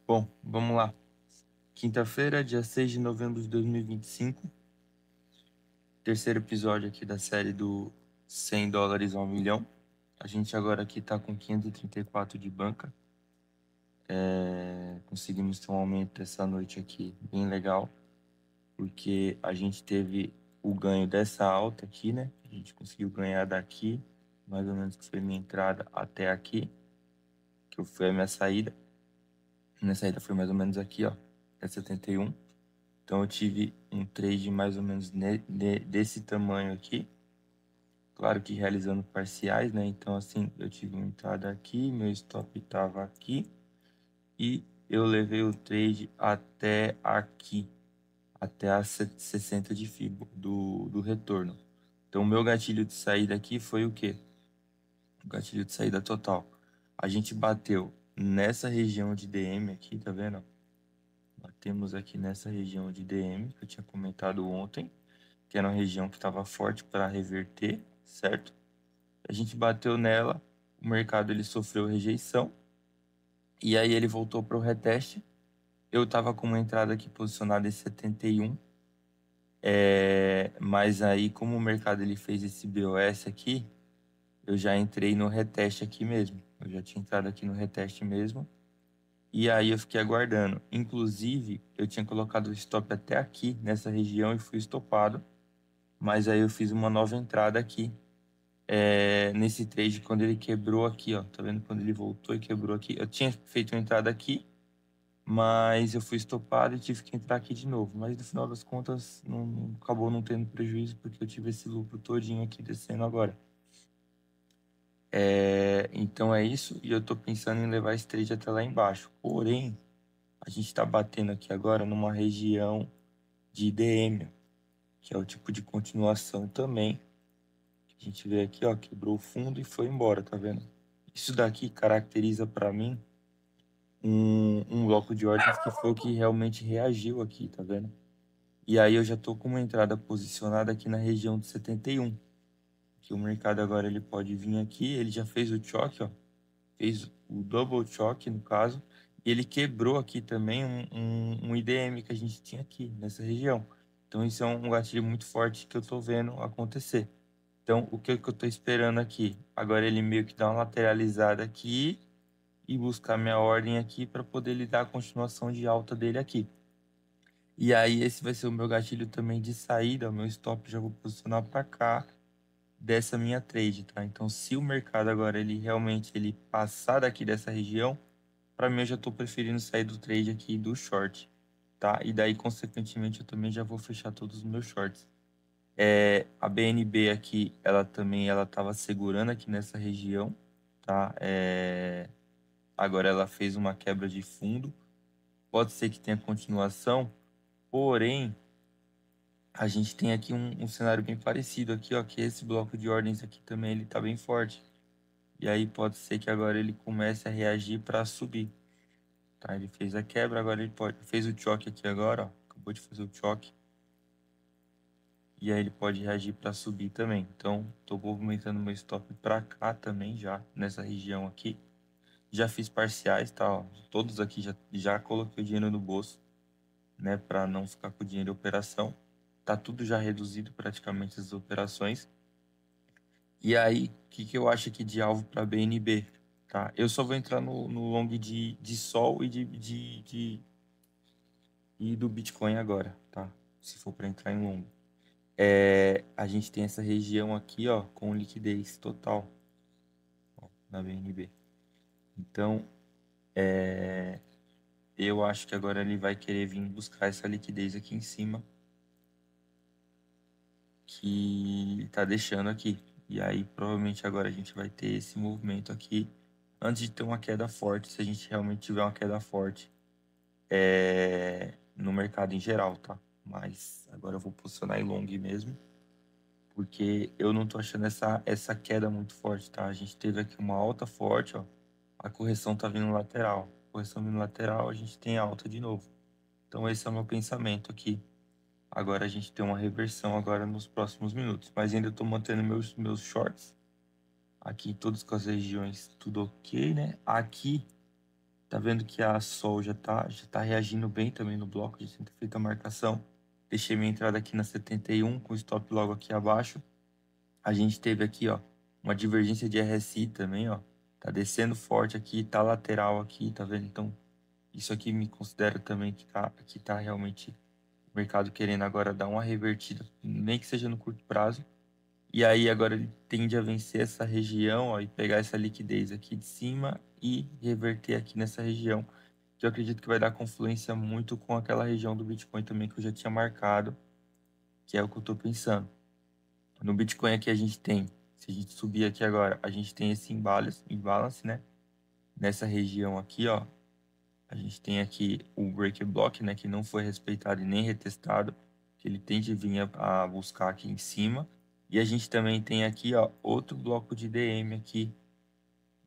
Bom, vamos lá. Quinta-feira, dia 6 de novembro de 2025. Terceiro episódio aqui da série do US$ 100 a 1 milhão. A gente agora aqui tá com 534 de banca. Conseguimos ter um aumento essa noite aqui bem legal, porque a gente teve o ganho dessa alta aqui, né? A gente conseguiu ganhar daqui, mais ou menos que foi minha entrada até aqui, que foi a minha saída. Minha saída foi mais ou menos aqui, ó, é 71. Então eu tive um trade mais ou menos desse tamanho aqui. Claro que realizando parciais, né? Então assim, eu tive uma entrada aqui, meu stop estava aqui e eu levei o trade até aqui, até a 60 de FIBO do retorno. Então o meu gatilho de saída aqui foi o quê? O gatilho de saída total. A gente bateu nessa região de DM aqui, tá vendo? Batemos aqui nessa região de DM que eu tinha comentado ontem, que era uma região que estava forte para reverter, certo? A gente bateu nela, o mercado ele sofreu rejeição e aí ele voltou para o reteste. Eu estava com uma entrada aqui posicionada em 71, mas aí como o mercado ele fez esse BOS aqui, eu já entrei no reteste aqui mesmo. Eu já tinha entrado aqui no reteste mesmo. E aí eu fiquei aguardando. Inclusive, eu tinha colocado o stop até aqui, nessa região, e fui estopado. Mas aí eu fiz uma nova entrada aqui, nesse trade, quando ele quebrou aqui, ó. Tá vendo? Quando ele voltou e quebrou aqui. Eu tinha feito uma entrada aqui, mas eu fui estopado e tive que entrar aqui de novo. Mas no final das contas, acabou não tendo prejuízo, porque eu tive esse lucro todinho aqui descendo agora. Então é isso, e eu tô pensando em levar esse trade até lá embaixo. Porém, a gente tá batendo aqui agora numa região de IDM, que é o tipo de continuação também. A gente vê aqui, ó, quebrou o fundo e foi embora, tá vendo? Isso daqui caracteriza para mim um bloco de ordens que foi o que realmente reagiu aqui, tá vendo? E aí eu já tô com uma entrada posicionada aqui na região de 71, que o mercado agora ele pode vir aqui, ele já fez o choque, ó, fez o double choque no caso, e ele quebrou aqui também um IDM que a gente tinha aqui nessa região. Então isso é um gatilho muito forte que eu tô vendo acontecer. Então, o que que eu tô esperando aqui? Agora ele meio que dá uma lateralizada aqui e buscar minha ordem aqui para poder lhe dar a continuação de alta dele aqui. E aí esse vai ser o meu gatilho também de saída, o meu stop já vou posicionar para cá dessa minha trade, tá? Então, se o mercado agora ele realmente ele passar daqui dessa região, para mim eu já estou preferindo sair do trade aqui do short, tá? E daí, consequentemente, eu também já vou fechar todos os meus shorts. A BNB aqui, ela também ela estava segurando aqui nessa região, tá? Agora ela fez uma quebra de fundo. Pode ser que tenha continuação, porém a gente tem aqui um cenário bem parecido aqui, ó, que esse bloco de ordens aqui também ele tá bem forte. E aí pode ser que agora ele comece a reagir para subir, tá? Ele fez a quebra, agora ele fez o choque aqui agora, ó, acabou de fazer o choque. E aí ele pode reagir para subir também. Então, estou movimentando meu stop para cá também já, nessa região aqui. Já fiz parciais, tá? Ó, todos aqui já coloquei o dinheiro no bolso, né? Para não ficar com o dinheiro em operação. Tá tudo já reduzido praticamente as operações. E aí, o que que eu acho aqui de alvo para BNB? Tá? Eu só vou entrar no long de Sol e do Bitcoin agora, tá? Se for para entrar em long. A gente tem essa região aqui, ó, com liquidez total, ó, na BNB. Então, eu acho que agora ele vai querer vir buscar essa liquidez aqui em cima, que tá deixando aqui. E aí, provavelmente agora a gente vai ter esse movimento aqui, antes de ter uma queda forte, se a gente realmente tiver uma queda forte, no mercado em geral, tá? Mas agora eu vou posicionar em long mesmo, porque eu não tô achando essa queda muito forte, tá? A gente teve aqui uma alta forte, ó. A correção tá vindo lateral. Correção vindo lateral, a gente tem alta de novo. Então esse é o meu pensamento aqui. Agora a gente tem uma reversão agora nos próximos minutos. Mas ainda estou mantendo meus shorts. Aqui em todas as regiões, tudo ok, né? Aqui Tá vendo que a Sol já tá reagindo bem também no bloco, já tinha feito a marcação. Deixei minha entrada aqui na 71, com stop logo aqui abaixo. A gente teve aqui, ó, uma divergência de RSI também, ó. Tá descendo forte aqui, tá lateral aqui, tá vendo? Então, isso aqui me considera também que tá realmente o mercado querendo agora dar uma revertida, nem que seja no curto prazo. E aí agora ele tende a vencer essa região, ó, e pegar essa liquidez aqui de cima e reverter aqui nessa região, que eu acredito que vai dar confluência muito com aquela região do Bitcoin também que eu já tinha marcado, que é o que eu tô pensando. No Bitcoin aqui a gente tem, se a gente subir aqui agora, a gente tem esse imbalance, né? Nessa região aqui, ó, a gente tem aqui o break block, né, que não foi respeitado e nem retestado, que ele tende a vir a buscar aqui em cima. E a gente também tem aqui, ó, outro bloco de DM aqui,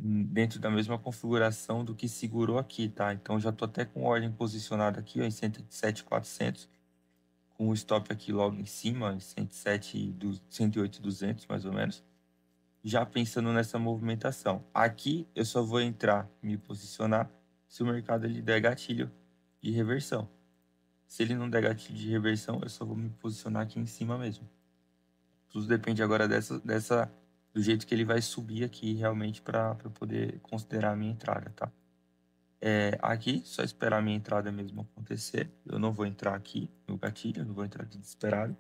dentro da mesma configuração do que segurou aqui, tá? Então já tô até com ordem posicionada aqui, ó, em 107.400, com o stop aqui logo em cima, em 108.200 mais ou menos, já pensando nessa movimentação. Aqui eu só vou entrar, me posicionar, se o mercado ele der gatilho de reversão. Se ele não der gatilho de reversão, eu só vou me posicionar aqui em cima mesmo. Tudo depende agora do jeito que ele vai subir aqui realmente para poder considerar a minha entrada, tá? Aqui, só esperar a minha entrada mesmo acontecer. Eu não vou entrar aqui no gatilho, eu não vou entrar aqui desesperado.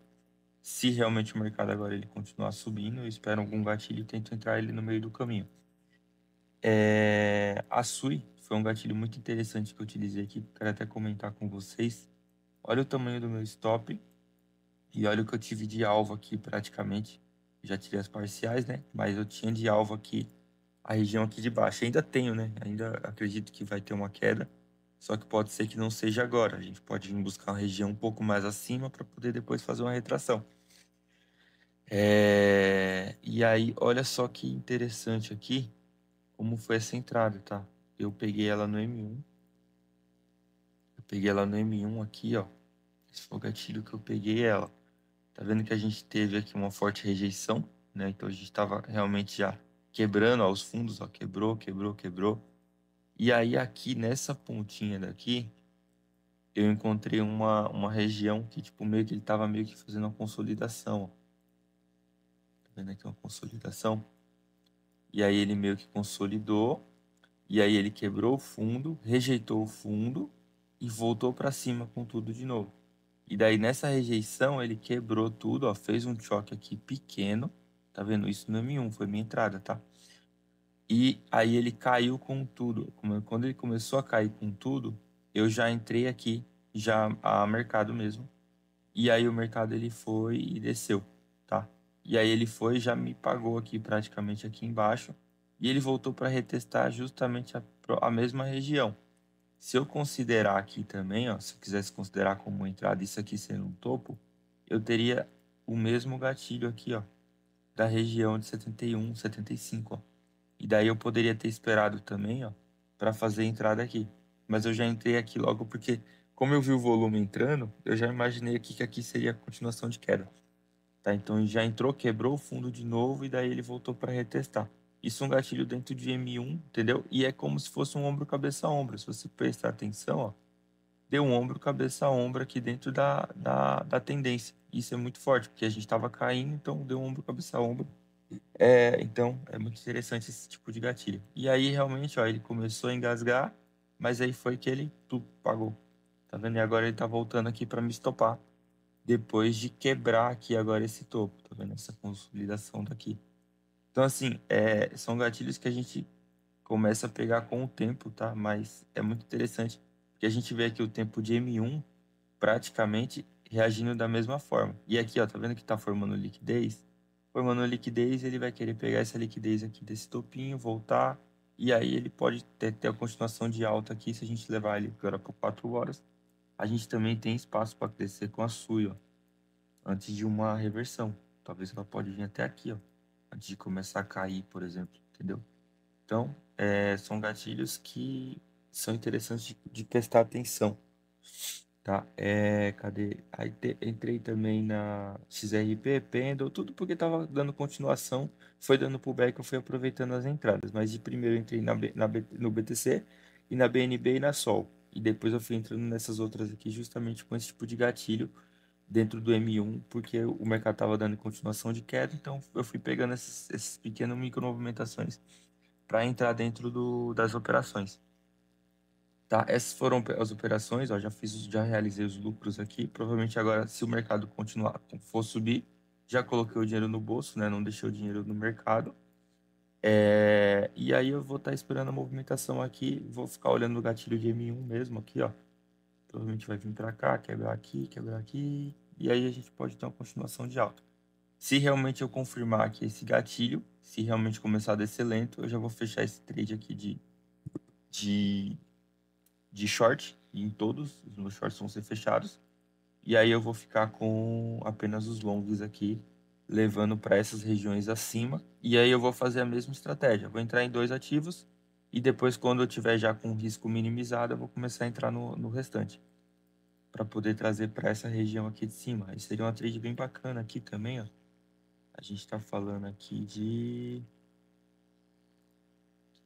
Se realmente o mercado agora ele continuar subindo, eu espero algum gatilho e tento entrar ele no meio do caminho. A SUI foi um gatilho muito interessante que eu utilizei aqui, quero até comentar com vocês. Olha o tamanho do meu stop e olha o que eu tive de alvo aqui praticamente. Já tirei as parciais, né? Mas eu tinha de alvo aqui a região aqui de baixo. Ainda tenho, né? Ainda acredito que vai ter uma queda, só que pode ser que não seja agora. A gente pode vir buscar uma região um pouco mais acima para poder depois fazer uma retração. E aí, olha só que interessante aqui, como foi essa entrada, tá? Eu peguei ela no M1. Eu peguei ela no M1 aqui, ó. Esse foi o gatilho que eu peguei ela. Tá vendo que a gente teve aqui uma forte rejeição, né? Então a gente estava realmente já quebrando, ó, os fundos, ó, quebrou, quebrou, quebrou. E aí aqui nessa pontinha daqui, eu encontrei uma região que tipo meio que ele tava meio que fazendo uma consolidação, ó. Tá vendo aqui uma consolidação? E aí ele meio que consolidou, e aí ele quebrou o fundo, rejeitou o fundo e voltou para cima com tudo de novo. E daí nessa rejeição ele quebrou tudo, ó, fez um choque aqui pequeno, tá vendo? Isso no M1, foi minha entrada, tá? E aí ele caiu com tudo. Quando ele começou a cair com tudo, eu já entrei aqui, já a mercado mesmo. E aí o mercado ele foi e desceu, tá? E aí ele foi e já me pagou aqui praticamente aqui embaixo. E ele voltou para retestar justamente a mesma região. Se eu considerar aqui também, ó, se eu quisesse considerar como entrada isso aqui sendo um topo, eu teria o mesmo gatilho aqui, ó, da região de 71, 75, ó. E daí eu poderia ter esperado também, ó, para fazer a entrada aqui. Mas eu já entrei aqui logo porque, como eu vi o volume entrando, eu já imaginei aqui que aqui seria a continuação de queda. Tá? Então já entrou, quebrou o fundo de novo e daí ele voltou para retestar. Isso é um gatilho dentro de M1, entendeu? E é como se fosse um ombro, cabeça, ombro. Se você prestar atenção, ó, deu um ombro, cabeça, ombro aqui dentro da tendência. Isso é muito forte, porque a gente estava caindo, então deu um ombro, cabeça, ombro. Então, é muito interessante esse tipo de gatilho. E aí, realmente, ó, ele começou a engasgar, mas aí foi que ele pagou. Tá vendo? E agora ele tá voltando aqui para me estopar, depois de quebrar aqui agora esse topo. Tá vendo? Essa consolidação daqui. Então, assim, são gatilhos que a gente começa a pegar com o tempo, tá? Mas é muito interessante, porque a gente vê aqui o tempo de M1 praticamente reagindo da mesma forma. E aqui, ó, tá vendo que tá formando liquidez? Formando liquidez, ele vai querer pegar essa liquidez aqui desse topinho, voltar, e aí ele pode ter a continuação de alta aqui, se a gente levar ele agora por 4 horas. A gente também tem espaço para crescer com a SUI, ó, antes de uma reversão. Talvez ela pode vir até aqui, ó, antes de começar a cair, por exemplo, entendeu? Então, são gatilhos que são interessantes de prestar atenção. Tá, cadê? Aí entrei também na XRP, Pendle, tudo porque tava dando continuação, foi dando pullback, eu fui aproveitando as entradas. Mas de primeiro eu entrei no BTC, e na BNB e na Sol. E depois eu fui entrando nessas outras aqui justamente com esse tipo de gatilho dentro do M1, porque o mercado estava dando continuação de queda, então eu fui pegando esses pequenas micro movimentações para entrar dentro das operações. Tá, essas foram as operações, ó, já realizei os lucros aqui. Provavelmente agora, se o mercado continuar, for subir, já coloquei o dinheiro no bolso, né? Não deixei o dinheiro no mercado. E aí eu vou estar esperando a movimentação aqui, vou ficar olhando o gatilho de M1 mesmo aqui, ó. Provavelmente vai vir para cá, quebrar aqui, e aí a gente pode ter uma continuação de alta. Se realmente eu confirmar aqui esse gatilho, se realmente começar a descer lento, eu já vou fechar esse trade aqui de, de short, e em todos os meus shorts vão ser fechados. E aí eu vou ficar com apenas os longs aqui, levando para essas regiões acima. E aí eu vou fazer a mesma estratégia. Vou entrar em 2 ativos e depois, quando eu tiver já com o risco minimizado, eu vou começar a entrar no restante, para poder trazer para essa região aqui de cima. Aí seria uma trade bem bacana aqui também, ó. A gente está falando aqui de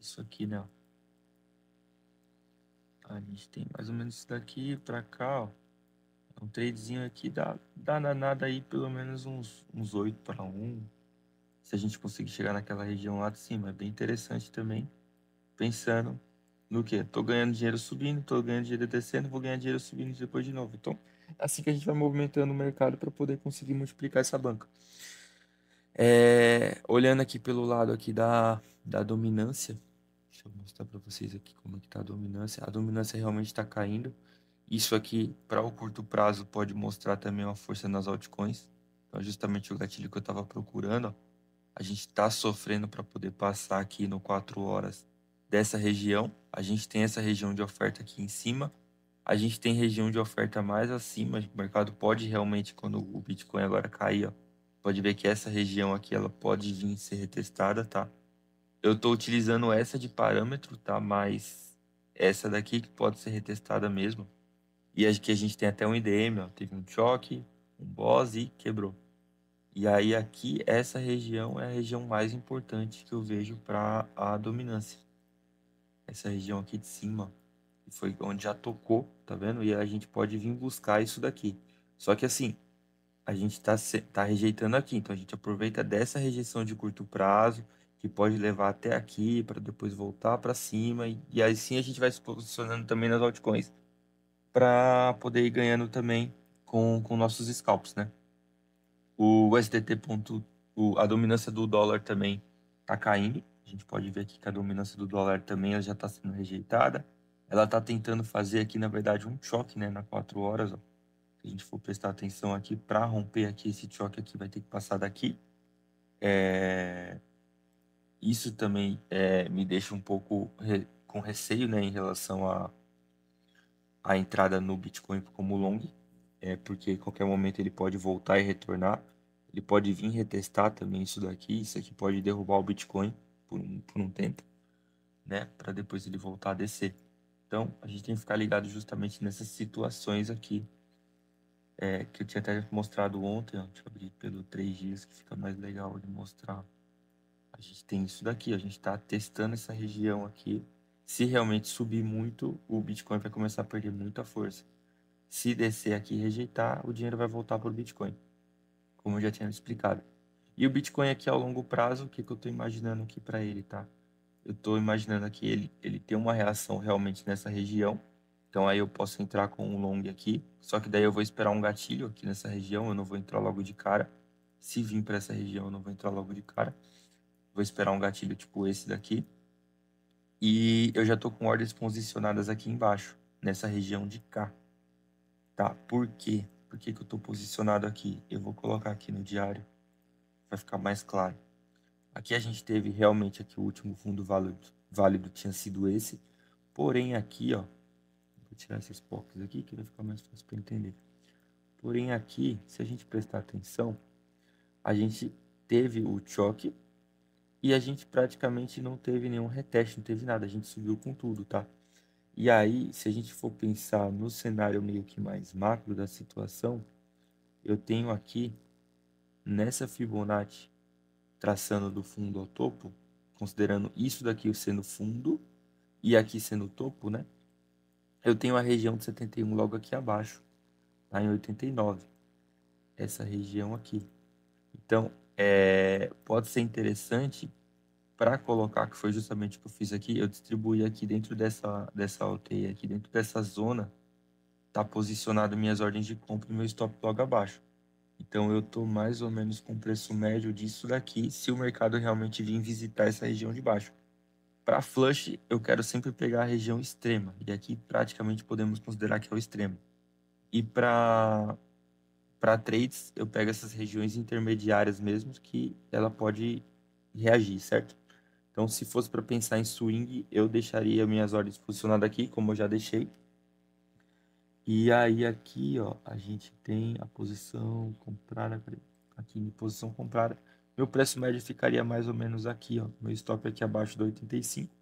isso aqui, né? Ó. A gente tem mais ou menos isso daqui para cá, ó. Um tradezinho aqui dá nada aí pelo menos uns 8 para 1. Se a gente conseguir chegar naquela região lá de cima, é bem interessante também. Pensando no quê? Tô ganhando dinheiro subindo, tô ganhando dinheiro descendo, vou ganhar dinheiro subindo depois de novo. Então, é assim que a gente vai movimentando o mercado para poder conseguir multiplicar essa banca. Olhando aqui pelo lado aqui da dominância, deixa eu mostrar para vocês aqui como é que tá a dominância. A dominância realmente está caindo. Isso aqui, para o curto prazo, pode mostrar também uma força nas altcoins. Então, é justamente o gatilho que eu estava procurando, ó. A gente está sofrendo para poder passar aqui no 4 horas dessa região. A gente tem essa região de oferta aqui em cima. A gente tem região de oferta mais acima. O mercado pode realmente, quando o Bitcoin agora cair, ó, pode ver que essa região aqui ela pode vir ser retestada, tá? Eu estou utilizando essa de parâmetro, tá? Mas essa daqui que pode ser retestada mesmo. E aqui a gente tem até um IDM, ó. Teve um choque, um boss e quebrou. E aí aqui, essa região é a região mais importante que eu vejo para a dominância. Essa região aqui de cima, que foi onde já tocou, tá vendo? E a gente pode vir buscar isso daqui. Só que assim, a gente tá rejeitando aqui, então a gente aproveita dessa rejeição de curto prazo, que pode levar até aqui, para depois voltar para cima, e assim a gente vai se posicionando também nas altcoins, para poder ir ganhando também com nossos scalps, né? O SDT ponto, a dominância do dólar também está caindo. A gente pode ver aqui que a dominância do dólar também ela já está sendo rejeitada. Ela está tentando fazer aqui, na verdade, um choque, né, na 4 horas. Ó. Se a gente for prestar atenção aqui, para romper aqui esse choque aqui, vai ter que passar daqui. Isso também me deixa um pouco com receio, né, em relação à entrada no Bitcoin como long, porque em qualquer momento ele pode voltar e retornar. Ele pode vir retestar também isso daqui. Isso aqui pode derrubar o Bitcoin por um tempo, né? Para depois ele voltar a descer. Então, a gente tem que ficar ligado justamente nessas situações aqui, que eu tinha até mostrado ontem. Ó, deixa eu abrir pelo 3 dias, que fica mais legal de mostrar. A gente tem isso daqui, a gente está testando essa região aqui. Se realmente subir muito, o Bitcoin vai começar a perder muita força. Se descer aqui e rejeitar, o dinheiro vai voltar para o Bitcoin, como eu já tinha explicado. E o Bitcoin aqui ao longo prazo, o que eu estou imaginando aqui para ele, tá? Eu estou imaginando aqui ele ter uma reação realmente nessa região. Então aí eu posso entrar com um long aqui, só que daí eu vou esperar um gatilho aqui nessa região, eu não vou entrar logo de cara. Se vir para essa região, eu não vou entrar logo de cara. Vou esperar um gatilho tipo esse daqui. E eu já estou com ordens posicionadas aqui embaixo, nessa região de cá. Tá? Por quê? Por que que eu estou posicionado aqui? Eu vou colocar aqui no diário, vai ficar mais claro. Aqui a gente teve realmente aqui o último fundo válido tinha sido esse. Porém aqui, ó, vou tirar esses POCs aqui que vai ficar mais fácil para entender. Porém aqui, se a gente prestar atenção, a gente teve o choque e a gente praticamente não teve nenhum reteste, não teve nada. A gente subiu com tudo, tá? E aí, se a gente for pensar no cenário meio que mais macro da situação, eu tenho aqui nessa Fibonacci traçando do fundo ao topo, considerando isso daqui sendo fundo e aqui sendo o topo, né? Eu tenho a região de 71 logo aqui abaixo, tá em 89, essa região aqui. Então, pode ser interessante para colocar, que foi justamente o que eu fiz aqui, eu distribuí aqui dentro dessa alteia, aqui dentro dessa zona, tá posicionado minhas ordens de compra e meu stop logo abaixo. Então, eu tô mais ou menos com o preço médio disso daqui, se o mercado realmente vir visitar essa região de baixo. Para flush, eu quero sempre pegar a região extrema, e aqui praticamente podemos considerar que é o extremo. E para trades, eu pego essas regiões intermediárias mesmo, que ela pode reagir, certo? Então, se fosse para pensar em swing, eu deixaria minhas ordens posicionadas aqui, como eu já deixei. E aí aqui, ó, a gente tem a posição comprada, aqui em posição comprada. Meu preço médio ficaria mais ou menos aqui, ó. Meu stop aqui abaixo do 85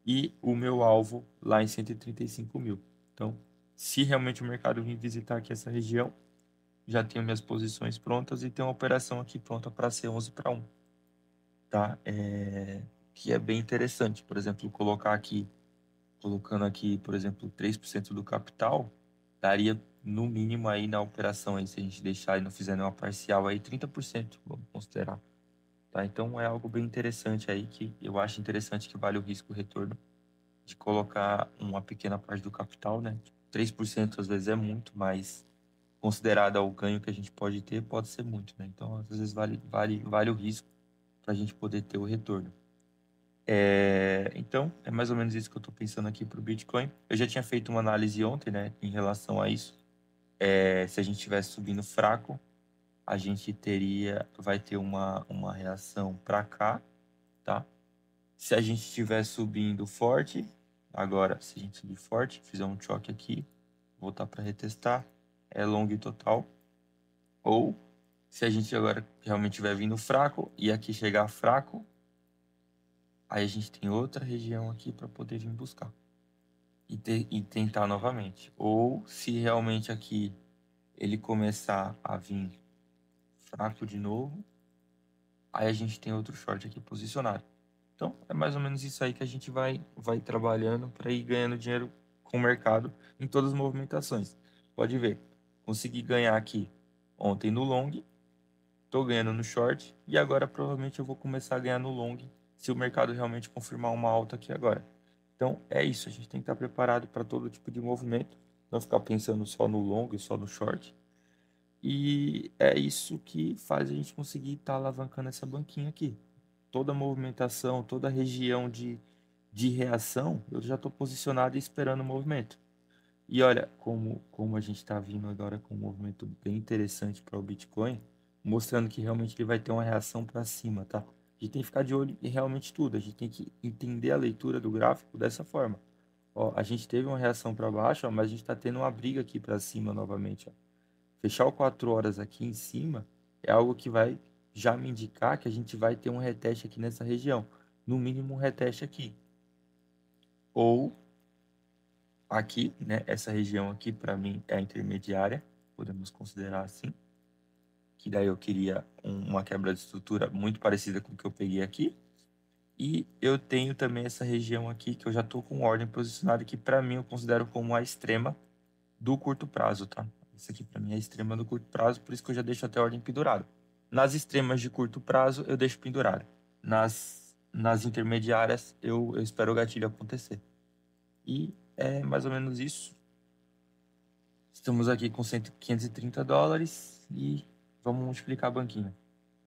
e o meu alvo lá em 135 mil. Então, se realmente o mercado vir visitar aqui essa região, já tenho minhas posições prontas e tenho uma operação aqui pronta para ser 11 para 1, tá? Que é bem interessante. Por exemplo, colocando aqui, por exemplo, 3% do capital, daria no mínimo aí na operação aí, se a gente deixar e não fizer nenhuma parcial aí, 30%, vamos considerar. Tá? Então é algo bem interessante aí que eu acho interessante que vale o risco o retorno de colocar uma pequena parte do capital, né? 3% às vezes é muito, mas considerado ao ganho que a gente pode ter, pode ser muito, né? Então às vezes vale o risco para a gente poder ter o retorno. Então, é mais ou menos isso que eu estou pensando aqui para o Bitcoin. Eu já tinha feito uma análise ontem, né, em relação a isso. Se a gente estivesse subindo fraco, a gente vai ter uma reação para cá, tá? Se a gente estiver subindo forte, agora, se a gente subir forte, fizer um choque aqui, voltar para retestar, é long total. Ou, se a gente agora realmente estiver vindo fraco e aqui chegar fraco, aí a gente tem outra região aqui para poder vir buscar. E tentar novamente. Ou se realmente aqui ele começar a vir fraco de novo, aí a gente tem outro short aqui posicionado. Então, é mais ou menos isso aí que a gente vai trabalhando para ir ganhando dinheiro com o mercado em todas as movimentações. Pode ver, consegui ganhar aqui ontem no long, estou ganhando no short e agora provavelmente eu vou começar a ganhar no long se o mercado realmente confirmar uma alta aqui agora. Então, é isso. A gente tem que estar preparado para todo tipo de movimento. Não ficar pensando só no long e só no short. E é isso que faz a gente conseguir estar alavancando essa banquinha aqui. Toda movimentação, toda região de reação, eu já estou posicionado e esperando o movimento. E olha, como a gente está vindo agora com um movimento bem interessante para o Bitcoin, mostrando que realmente ele vai ter uma reação para cima, tá? A gente tem que ficar de olho em realmente tudo. A gente tem que entender a leitura do gráfico dessa forma. Ó, a gente teve uma reação para baixo, ó, mas a gente está tendo uma briga aqui para cima novamente. Ó. Fechar o 4 horas aqui em cima é algo que vai já me indicar que a gente vai ter um reteste aqui nessa região. No mínimo um reteste aqui. Ou aqui, né? Essa região aqui para mim é a intermediária, podemos considerar assim. Que daí eu queria uma quebra de estrutura muito parecida com o que eu peguei aqui. E eu tenho também essa região aqui que eu já estou com ordem posicionada que para mim eu considero como a extrema do curto prazo, tá? Isso aqui para mim é a extrema do curto prazo, por isso que eu já deixo até a ordem pendurada. Nas extremas de curto prazo eu deixo pendurada. Nas intermediárias eu espero o gatilho acontecer. E é mais ou menos isso. Estamos aqui com 530 dólares e vamos multiplicar a banquinha.